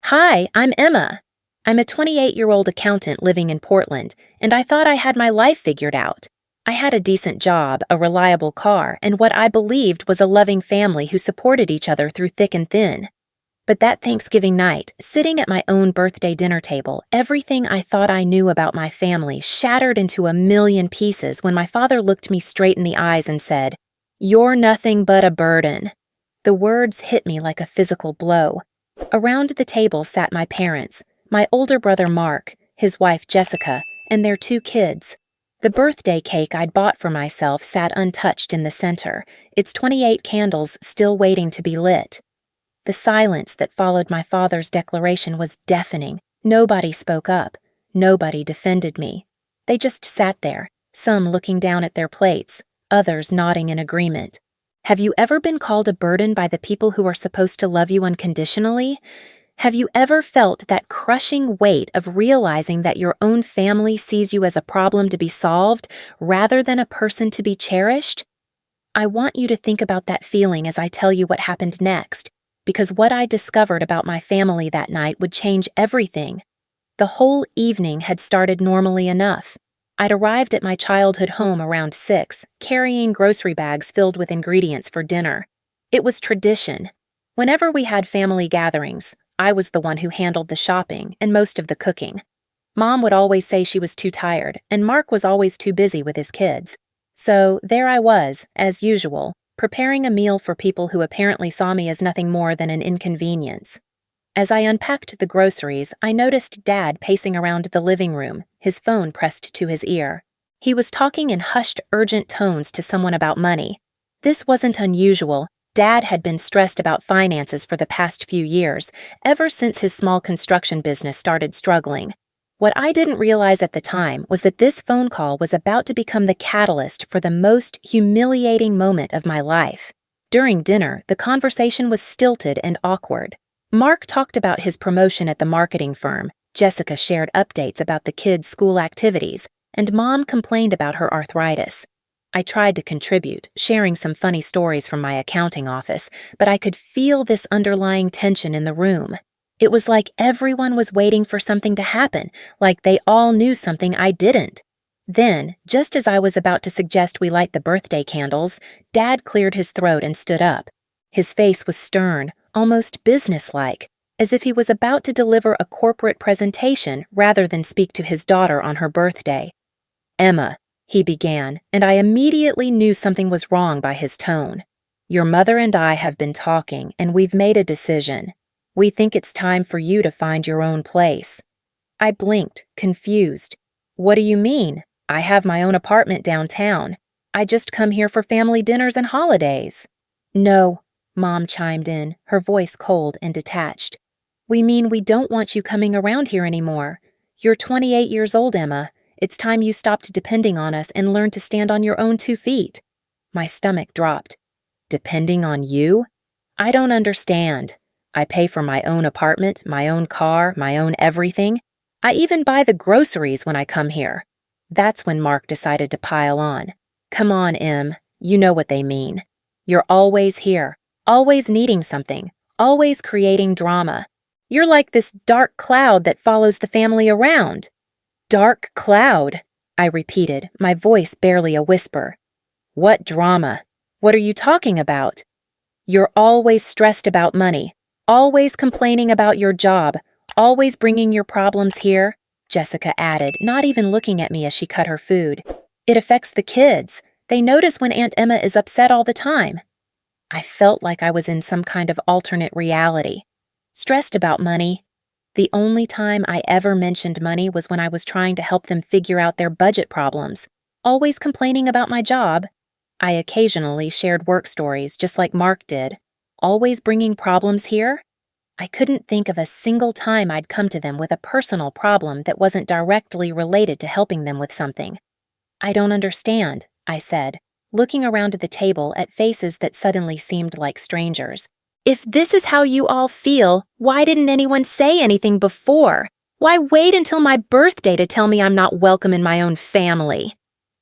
Hi, I'm Emma. I'm a 28-year-old accountant living in Portland, and I thought I had my life figured out. I had a decent job, a reliable car, and what I believed was a loving family who supported each other through thick and thin. But that Thanksgiving night, sitting at my own birthday dinner table, everything I thought I knew about my family shattered into a million pieces when my father looked me straight in the eyes and said, "You're nothing but a burden." The words hit me like a physical blow. Around the table sat my parents, my older brother Mark, his wife Jessica, and their two kids. The birthday cake I'd bought for myself sat untouched in the center, its 28 candles still waiting to be lit. The silence that followed my father's declaration was deafening. Nobody spoke up. Nobody defended me. They just sat there, some looking down at their plates, others nodding in agreement. Have you ever been called a burden by the people who are supposed to love you unconditionally? Have you ever felt that crushing weight of realizing that your own family sees you as a problem to be solved rather than a person to be cherished? I want you to think about that feeling as I tell you what happened next, because what I discovered about my family that night would change everything. The whole evening had started normally enough. I'd arrived at my childhood home around 6, carrying grocery bags filled with ingredients for dinner. It was tradition. Whenever we had family gatherings, I was the one who handled the shopping and most of the cooking. Mom would always say she was too tired, and Mark was always too busy with his kids. So there I was, as usual, preparing a meal for people who apparently saw me as nothing more than an inconvenience. As I unpacked the groceries, I noticed Dad pacing around the living room, his phone pressed to his ear. He was talking in hushed, urgent tones to someone about money. This wasn't unusual. Dad had been stressed about finances for the past few years, ever since his small construction business started struggling. What I didn't realize at the time was that this phone call was about to become the catalyst for the most humiliating moment of my life. During dinner, the conversation was stilted and awkward. Mark talked about his promotion at the marketing firm, Jessica shared updates about the kids' school activities, and Mom complained about her arthritis. I tried to contribute, sharing some funny stories from my accounting office, but I could feel this underlying tension in the room. It was like everyone was waiting for something to happen, like they all knew something I didn't. Then, just as I was about to suggest we light the birthday candles, Dad cleared his throat and stood up. His face was stern, almost businesslike, as if he was about to deliver a corporate presentation rather than speak to his daughter on her birthday. "Emma," he began, and I immediately knew something was wrong by his tone. "Your mother and I have been talking, and we've made a decision. We think it's time for you to find your own place." I blinked, confused. "What do you mean? I have my own apartment downtown. I just come here for family dinners and holidays." "No," Mom chimed in, her voice cold and detached. "We mean we don't want you coming around here anymore. You're 28 years old, Emma. It's time you stopped depending on us and learned to stand on your own 2 feet. My stomach dropped. "Depending on you? I don't understand. I pay for my own apartment, my own car, my own everything. I even buy the groceries when I come here." That's when Mark decided to pile on. "Come on, Em. You know what they mean. You're always here. Always needing something, always creating drama. You're like this dark cloud that follows the family around." "Dark cloud," I repeated, my voice barely a whisper. "What drama? What are you talking about?" "You're always stressed about money, always complaining about your job, always bringing your problems here," Jessica added, not even looking at me as she cut her food. "It affects the kids. They notice when Aunt Emma is upset all the time." I felt like I was in some kind of alternate reality. Stressed about money. The only time I ever mentioned money was when I was trying to help them figure out their budget problems. Always complaining about my job. I occasionally shared work stories just like Mark did. Always bringing problems here. I couldn't think of a single time I'd come to them with a personal problem that wasn't directly related to helping them with something. "I don't understand," I said, looking around the table at faces that suddenly seemed like strangers. "If this is how you all feel, why didn't anyone say anything before? Why wait until my birthday to tell me I'm not welcome in my own family?"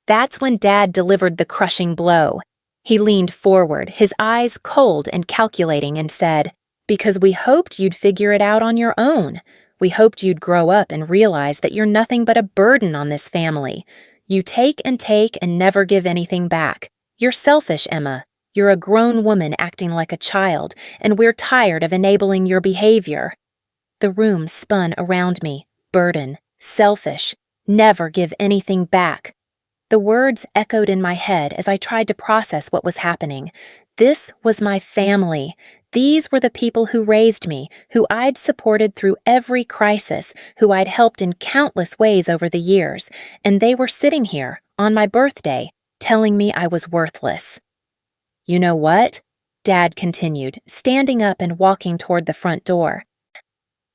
That's when Dad delivered the crushing blow. He leaned forward, his eyes cold and calculating, and said, Because we hoped you'd figure it out on your own. We hoped you'd grow up and realize that you're nothing but a burden on this family. You take and never give anything back. You're selfish, Emma. You're a grown woman acting like a child, and we're tired of enabling your behavior." The room spun around me. Burden, selfish, never give anything back. The words echoed in my head as I tried to process what was happening. This was my family. These were the people who raised me, who I'd supported through every crisis, who I'd helped in countless ways over the years, and they were sitting here, on my birthday, telling me I was worthless. "You know what?" Dad continued, standing up and walking toward the front door.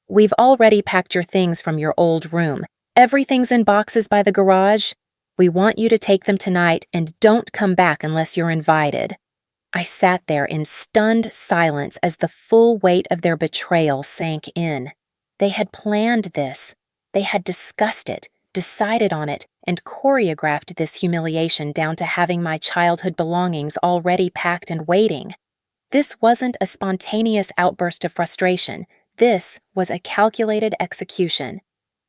"We've already packed your things from your old room. Everything's in boxes by the garage. We want you to take them tonight and don't come back unless you're invited." I sat there in stunned silence as the full weight of their betrayal sank in. They had planned this. They had discussed it, decided on it, and choreographed this humiliation down to having my childhood belongings already packed and waiting. This wasn't a spontaneous outburst of frustration. This was a calculated execution.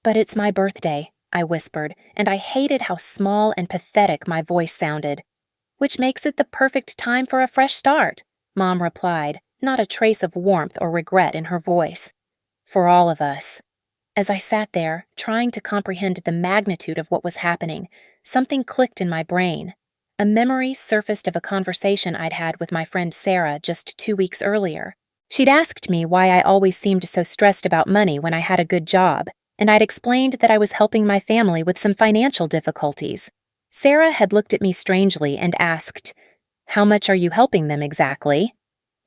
"But it's my birthday," I whispered, and I hated how small and pathetic my voice sounded. "Which makes it the perfect time for a fresh start," Mom replied, not a trace of warmth or regret in her voice. "For all of us." As I sat there, trying to comprehend the magnitude of what was happening, something clicked in my brain. A memory surfaced of a conversation I'd had with my friend Sarah just 2 weeks earlier. She'd asked me why I always seemed so stressed about money when I had a good job, and I'd explained that I was helping my family with some financial difficulties. Sarah had looked at me strangely and asked, "How much are you helping them exactly?"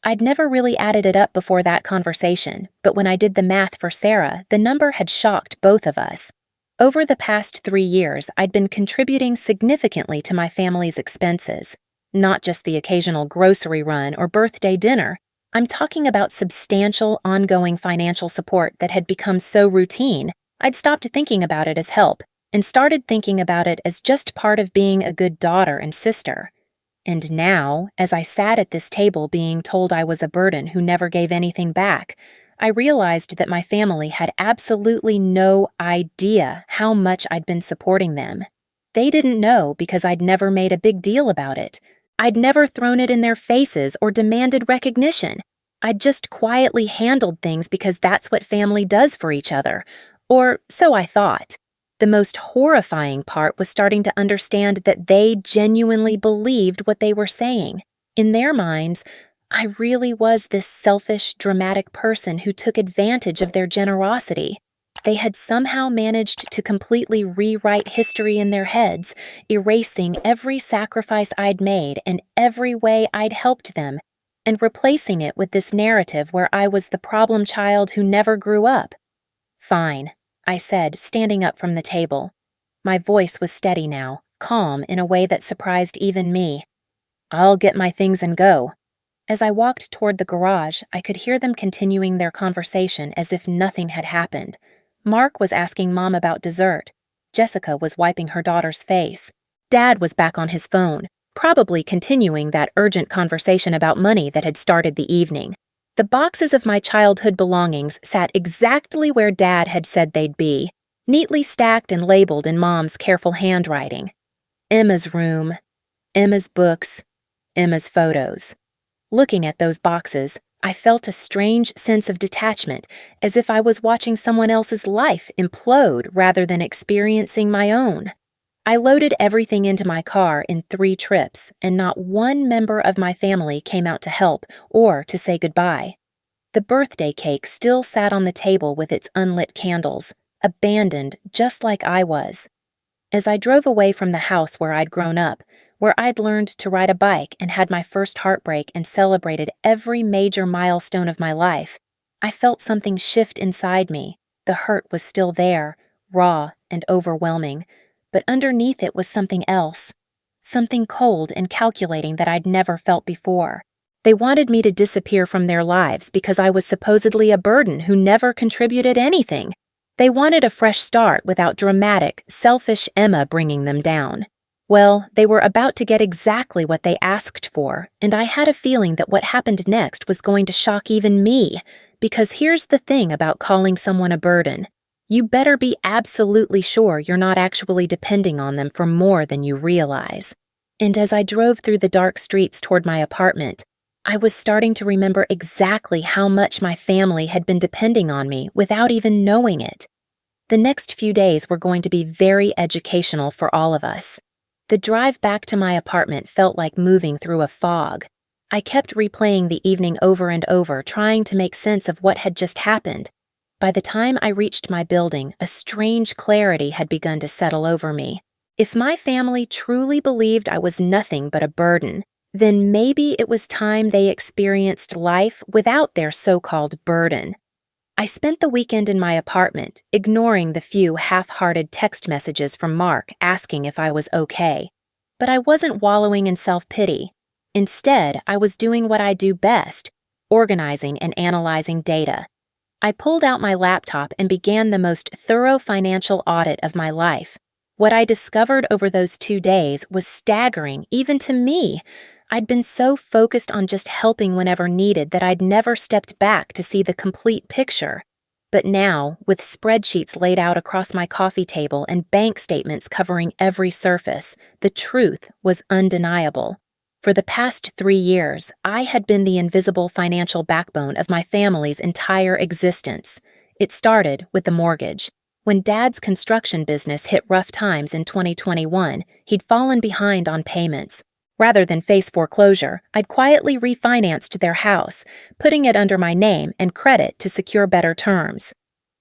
I'd never really added it up before that conversation, but when I did the math for Sarah, the number had shocked both of us. Over the past 3 years, I'd been contributing significantly to my family's expenses. Not just the occasional grocery run or birthday dinner. I'm talking about substantial, ongoing financial support that had become so routine, I'd stopped thinking about it as help and started thinking about it as just part of being a good daughter and sister. And now, as I sat at this table being told I was a burden who never gave anything back, I realized that my family had absolutely no idea how much I'd been supporting them. They didn't know because I'd never made a big deal about it. I'd never thrown it in their faces or demanded recognition. I'd just quietly handled things because that's what family does for each other. Or so I thought. The most horrifying part was starting to understand that they genuinely believed what they were saying. In their minds, I really was this selfish, dramatic person who took advantage of their generosity. They had somehow managed to completely rewrite history in their heads, erasing every sacrifice I'd made and every way I'd helped them, and replacing it with this narrative where I was the problem child who never grew up. "Fine," I said, standing up from the table. My voice was steady now, calm in a way that surprised even me. "I'll get my things and go." As I walked toward the garage, I could hear them continuing their conversation as if nothing had happened. Mark was asking Mom about dessert. Jessica was wiping her daughter's face. Dad was back on his phone, probably continuing that urgent conversation about money that had started the evening. The boxes of my childhood belongings sat exactly where Dad had said they'd be, neatly stacked and labeled in Mom's careful handwriting. Emma's room, Emma's books, Emma's photos. Looking at those boxes, I felt a strange sense of detachment, as if I was watching someone else's life implode rather than experiencing my own. I loaded everything into my car in 3 trips, and not one member of my family came out to help or to say goodbye. The birthday cake still sat on the table with its unlit candles, abandoned just like I was. As I drove away from the house where I'd grown up, where I'd learned to ride a bike and had my first heartbreak and celebrated every major milestone of my life, I felt something shift inside me. The hurt was still there, raw and overwhelming, but underneath it was something else. Something cold and calculating that I'd never felt before. They wanted me to disappear from their lives because I was supposedly a burden who never contributed anything. They wanted a fresh start without dramatic, selfish Emma bringing them down. Well, they were about to get exactly what they asked for, and I had a feeling that what happened next was going to shock even me, because here's the thing about calling someone a burden. You better be absolutely sure you're not actually depending on them for more than you realize. And as I drove through the dark streets toward my apartment, I was starting to remember exactly how much my family had been depending on me without even knowing it. The next few days were going to be very educational for all of us. The drive back to my apartment felt like moving through a fog. I kept replaying the evening over and over, trying to make sense of what had just happened. By the time I reached my building, a strange clarity had begun to settle over me. If my family truly believed I was nothing but a burden, then maybe it was time they experienced life without their so-called burden. I spent the weekend in my apartment, ignoring the few half-hearted text messages from Mark asking if I was okay. But I wasn't wallowing in self-pity. Instead, I was doing what I do best, organizing and analyzing data. I pulled out my laptop and began the most thorough financial audit of my life. What I discovered over those 2 days was staggering, even to me. I'd been so focused on just helping whenever needed that I'd never stepped back to see the complete picture. But now, with spreadsheets laid out across my coffee table and bank statements covering every surface, the truth was undeniable. For the past 3 years, I had been the invisible financial backbone of my family's entire existence. It started with the mortgage. When Dad's construction business hit rough times in 2021, he'd fallen behind on payments. Rather than face foreclosure, I'd quietly refinanced their house, putting it under my name and credit to secure better terms.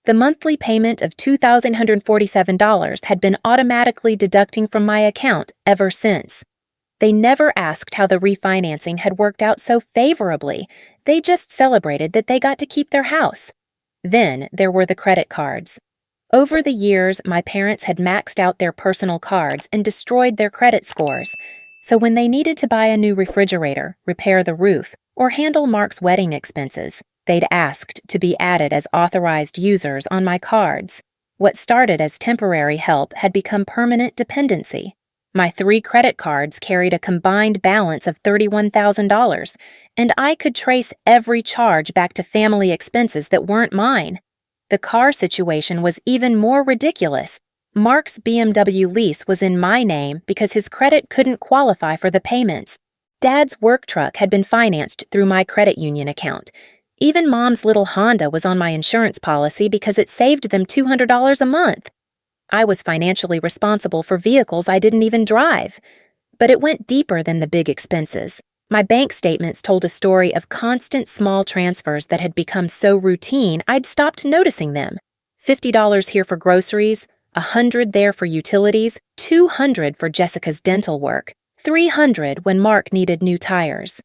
The monthly payment of $2,147 had been automatically deducting from my account ever since. They never asked how the refinancing had worked out so favorably. They just celebrated that they got to keep their house. Then there were the credit cards. Over the years, my parents had maxed out their personal cards and destroyed their credit scores. So when they needed to buy a new refrigerator, repair the roof, or handle Mark's wedding expenses, they'd asked to be added as authorized users on my cards. What started as temporary help had become permanent dependency. My 3 credit cards carried a combined balance of $31,000, and I could trace every charge back to family expenses that weren't mine. The car situation was even more ridiculous. Mark's BMW lease was in my name because his credit couldn't qualify for the payments. Dad's work truck had been financed through my credit union account. Even Mom's little Honda was on my insurance policy because it saved them $200 a month. I was financially responsible for vehicles I didn't even drive. But it went deeper than the big expenses. My bank statements told a story of constant small transfers that had become so routine I'd stopped noticing them. $50 here for groceries, $100 there for utilities, $200 for Jessica's dental work, $300 when Mark needed new tires.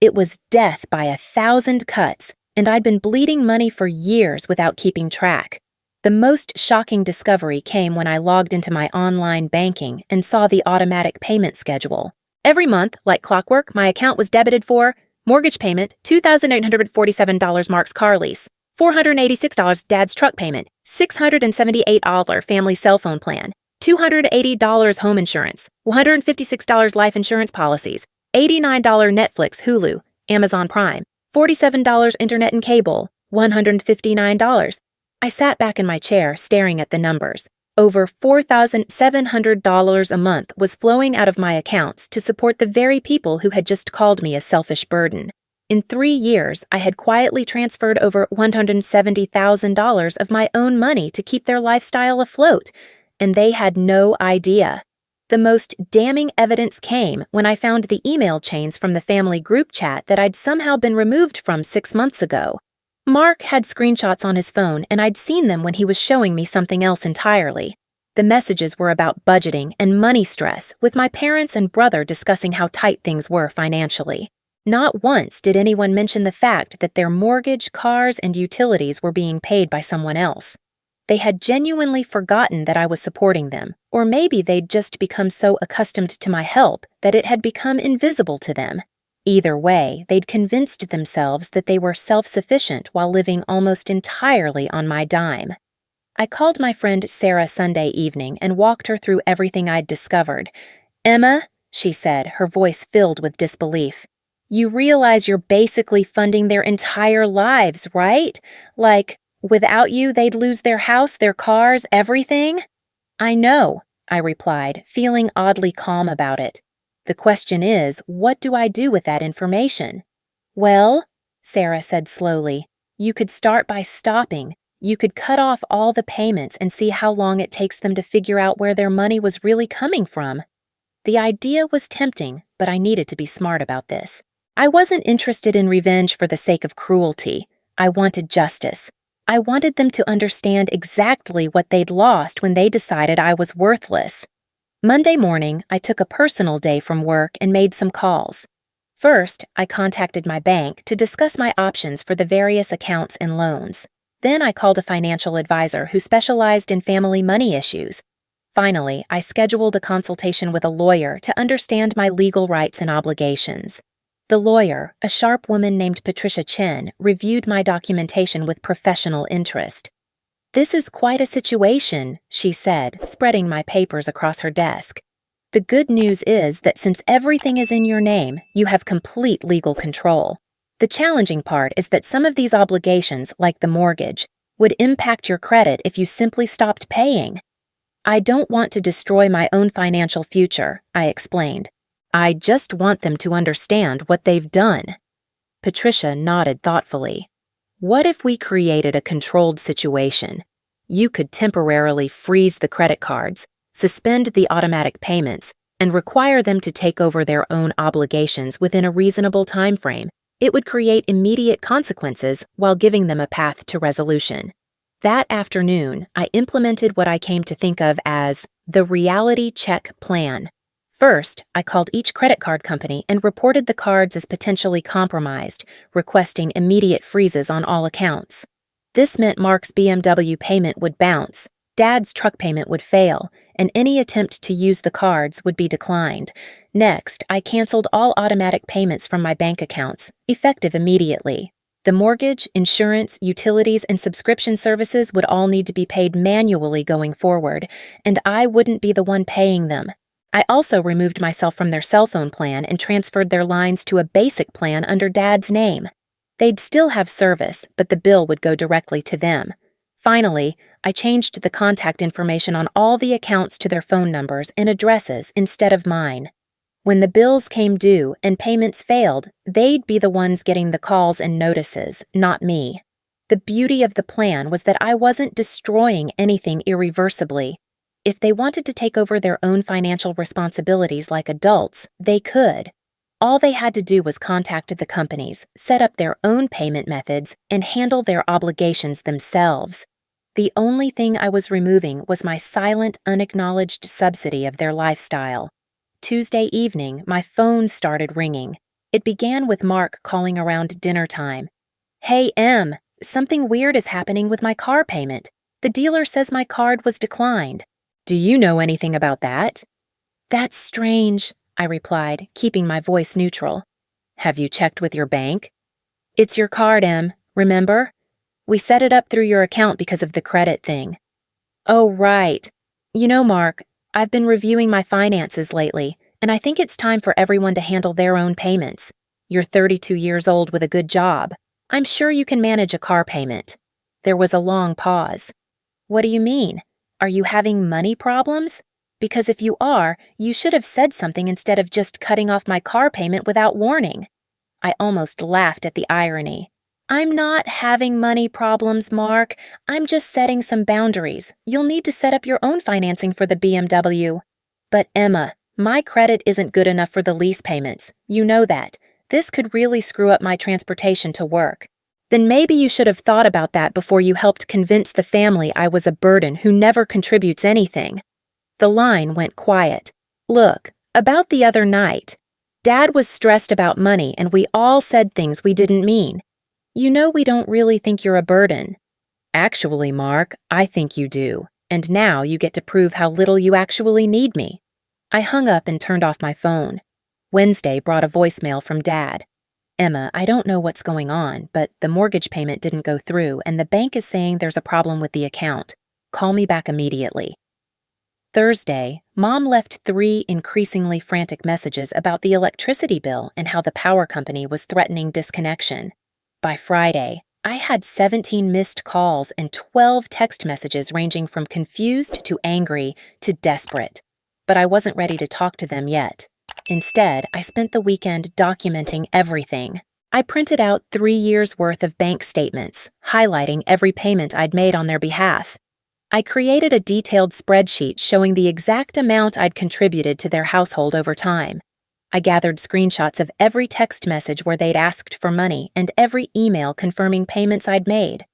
It was death by 1,000 cuts, and I'd been bleeding money for years without keeping track. The most shocking discovery came when I logged into my online banking and saw the automatic payment schedule. Every month, like clockwork, my account was debited for mortgage payment, $2,847 Mark's car lease, $486 Dad's truck payment, $678 family cell phone plan, $280 home insurance, $156 life insurance policies, $89 Netflix, Hulu, Amazon Prime, $47 internet and cable, $159. I sat back in my chair, staring at the numbers. Over $4,700 a month was flowing out of my accounts to support the very people who had just called me a selfish burden. In 3 years, I had quietly transferred over $170,000 of my own money to keep their lifestyle afloat, and they had no idea. The most damning evidence came when I found the email chains from the family group chat that I'd somehow been removed from 6 months ago. Mark had screenshots on his phone, and I'd seen them when he was showing me something else entirely. The messages were about budgeting and money stress, with my parents and brother discussing how tight things were financially. Not once did anyone mention the fact that their mortgage, cars, and utilities were being paid by someone else. They had genuinely forgotten that I was supporting them, or maybe they'd just become so accustomed to my help that it had become invisible to them. Either way, they'd convinced themselves that they were self-sufficient while living almost entirely on my dime. I called my friend Sarah Sunday evening and walked her through everything I'd discovered. Emma, she said, her voice filled with disbelief. You realize you're basically funding their entire lives, right? Like, without you, they'd lose their house, their cars, everything? I know, I replied, feeling oddly calm about it. The question is, what do I do with that information? Well, Sarah said slowly, you could start by stopping. You could cut off all the payments and see how long it takes them to figure out where their money was really coming from. The idea was tempting, but I needed to be smart about this. I wasn't interested in revenge for the sake of cruelty. I wanted justice. I wanted them to understand exactly what they'd lost when they decided I was worthless. Monday morning, I took a personal day from work and made some calls. First, I contacted my bank to discuss my options for the various accounts and loans. Then I called a financial advisor who specialized in family money issues. Finally, I scheduled a consultation with a lawyer to understand my legal rights and obligations. The lawyer, a sharp woman named Patricia Chen, reviewed my documentation with professional interest. This is quite a situation, she said, spreading my papers across her desk. The good news is that since everything is in your name, you have complete legal control. The challenging part is that some of these obligations, like the mortgage, would impact your credit if you simply stopped paying. I don't want to destroy my own financial future, I explained. I just want them to understand what they've done. Patricia nodded thoughtfully. What if we created a controlled situation? You could temporarily freeze the credit cards, suspend the automatic payments, and require them to take over their own obligations within a reasonable time frame. It would create immediate consequences while giving them a path to resolution. That afternoon, I implemented what I came to think of as the reality check plan. First, I called each credit card company and reported the cards as potentially compromised, requesting immediate freezes on all accounts. This meant Mark's BMW payment would bounce, Dad's truck payment would fail, and any attempt to use the cards would be declined. Next, I canceled all automatic payments from my bank accounts, effective immediately. The mortgage, insurance, utilities, and subscription services would all need to be paid manually going forward, and I wouldn't be the one paying them. I also removed myself from their cell phone plan and transferred their lines to a basic plan under Dad's name. They'd still have service, but the bill would go directly to them. Finally, I changed the contact information on all the accounts to their phone numbers and addresses instead of mine. When the bills came due and payments failed, they'd be the ones getting the calls and notices, not me. The beauty of the plan was that I wasn't destroying anything irreversibly. If they wanted to take over their own financial responsibilities like adults, they could. All they had to do was contact the companies, set up their own payment methods, and handle their obligations themselves. The only thing I was removing was my silent, unacknowledged subsidy of their lifestyle. Tuesday evening, my phone started ringing. It began with Mark calling around dinner time. Hey, Em, something weird is happening with my car payment. The dealer says my card was declined. Do you know anything about that? That's strange, I replied, keeping my voice neutral. Have you checked with your bank? It's your card, Em, remember? We set it up through your account because of the credit thing. Oh, right. You know, Mark, I've been reviewing my finances lately, and I think it's time for everyone to handle their own payments. You're 32 years old with a good job. I'm sure you can manage a car payment. There was a long pause. What do you mean? Are you having money problems? Because if you are, you should have said something instead of just cutting off my car payment without warning. I almost laughed at the irony. I'm not having money problems, Mark. I'm just setting some boundaries. You'll need to set up your own financing for the BMW. But Emma, my credit isn't good enough for the lease payments. You know that. This could really screw up my transportation to work. Then maybe you should have thought about that before you helped convince the family I was a burden who never contributes anything. The line went quiet. Look, about the other night. Dad was stressed about money and we all said things we didn't mean. You know we don't really think you're a burden. Actually, Mark, I think you do. And now you get to prove how little you actually need me. I hung up and turned off my phone. Wednesday brought a voicemail from Dad. Emma, I don't know what's going on, but the mortgage payment didn't go through and the bank is saying there's a problem with the account. Call me back immediately. Thursday, Mom left 3 increasingly frantic messages about the electricity bill and how the power company was threatening disconnection. By Friday, I had 17 missed calls and 12 text messages ranging from confused to angry to desperate. But I wasn't ready to talk to them yet. Instead, I spent the weekend documenting everything. I printed out 3 years' worth of bank statements, highlighting every payment I'd made on their behalf. I created a detailed spreadsheet showing the exact amount I'd contributed to their household over time. I gathered screenshots of every text message where they'd asked for money and every email confirming payments I'd made.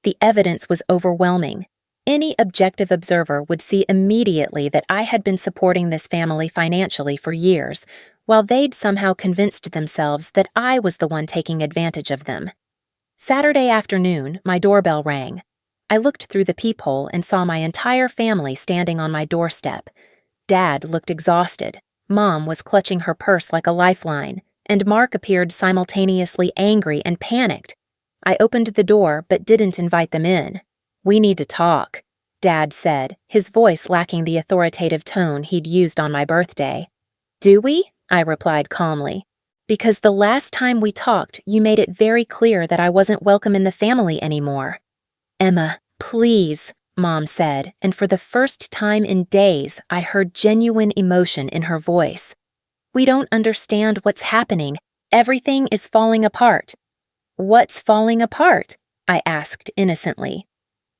The evidence was overwhelming. Any objective observer would see immediately that I had been supporting this family financially for years, while they'd somehow convinced themselves that I was the one taking advantage of them. Saturday afternoon, my doorbell rang. I looked through the peephole and saw my entire family standing on my doorstep. Dad looked exhausted. Mom was clutching her purse like a lifeline, and Mark appeared simultaneously angry and panicked. I opened the door but didn't invite them in. "We need to talk," Dad said, his voice lacking the authoritative tone he'd used on my birthday. "Do we?" I replied calmly. "Because the last time we talked, you made it very clear that I wasn't welcome in the family anymore." "Emma, please," Mom said, and for the first time in days, I heard genuine emotion in her voice. "We don't understand what's happening. Everything is falling apart." "What's falling apart?" I asked innocently.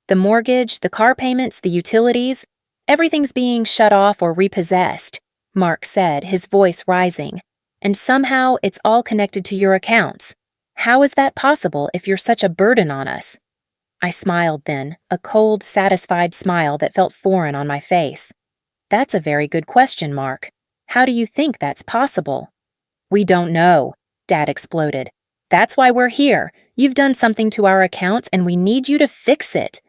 "The mortgage, the car payments, the utilities. Everything's being shut off or repossessed," Mark said, his voice rising. "And somehow it's all connected to your accounts. How is that possible if you're such a burden on us?" I smiled then, a cold, satisfied smile that felt foreign on my face. "That's a very good question, Mark. How do you think that's possible?" "We don't know," Dad exploded. "That's why we're here. You've done something to our accounts and we need you to fix it."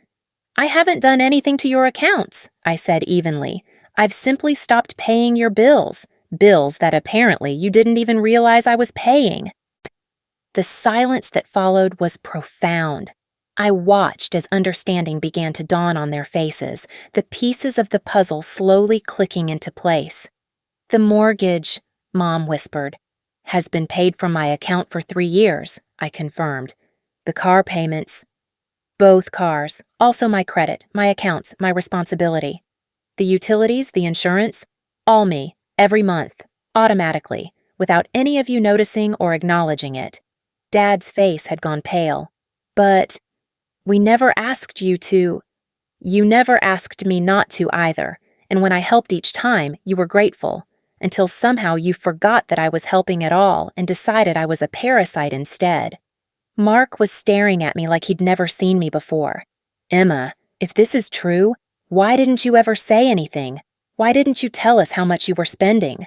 "I haven't done anything to your accounts," I said evenly. "I've simply stopped paying your bills. Bills that apparently you didn't even realize I was paying." The silence that followed was profound. I watched as understanding began to dawn on their faces, the pieces of the puzzle slowly clicking into place. "The mortgage," Mom whispered, "has been paid from my account for 3 years, I confirmed. The car payments, both cars, also my credit, my accounts, my responsibility. The utilities, the insurance, all me, every month, automatically, without any of you noticing or acknowledging it." Dad's face had gone pale. "But we never asked you to." "You never asked me not to either, and when I helped each time, you were grateful, until somehow you forgot that I was helping at all and decided I was a parasite instead." Mark was staring at me like he'd never seen me before. "Emma, if this is true, why didn't you ever say anything? Why didn't you tell us how much you were spending?"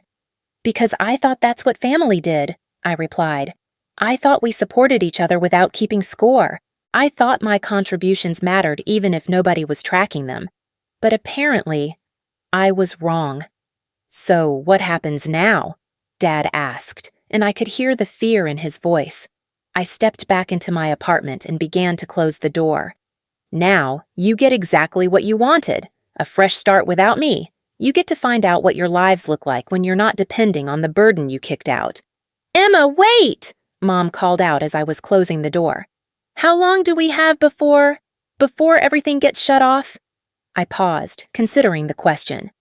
"Because I thought that's what family did," I replied. "I thought we supported each other without keeping score. I thought my contributions mattered even if nobody was tracking them. But apparently, I was wrong." "So what happens now?" Dad asked, and I could hear the fear in his voice. I stepped back into my apartment and began to close the door. "Now, you get exactly what you wanted. A fresh start without me. You get to find out what your lives look like when you're not depending on the burden you kicked out." "Emma, wait!" Mom called out as I was closing the door. "How long do we have before everything gets shut off?" I paused, considering the question.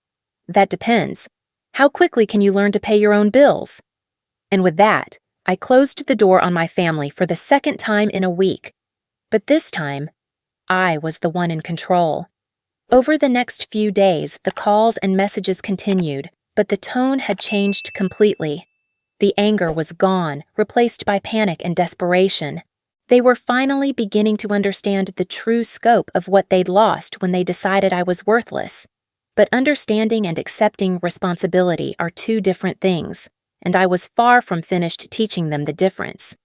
"That depends. How quickly can you learn to pay your own bills?" And with that, I closed the door on my family for the second time in a week. But this time, I was the one in control. Over the next few days, the calls and messages continued, but the tone had changed completely. The anger was gone, replaced by panic and desperation. They were finally beginning to understand the true scope of what they'd lost when they decided I was worthless. But understanding and accepting responsibility are 2 different things, and I was far from finished teaching them the difference.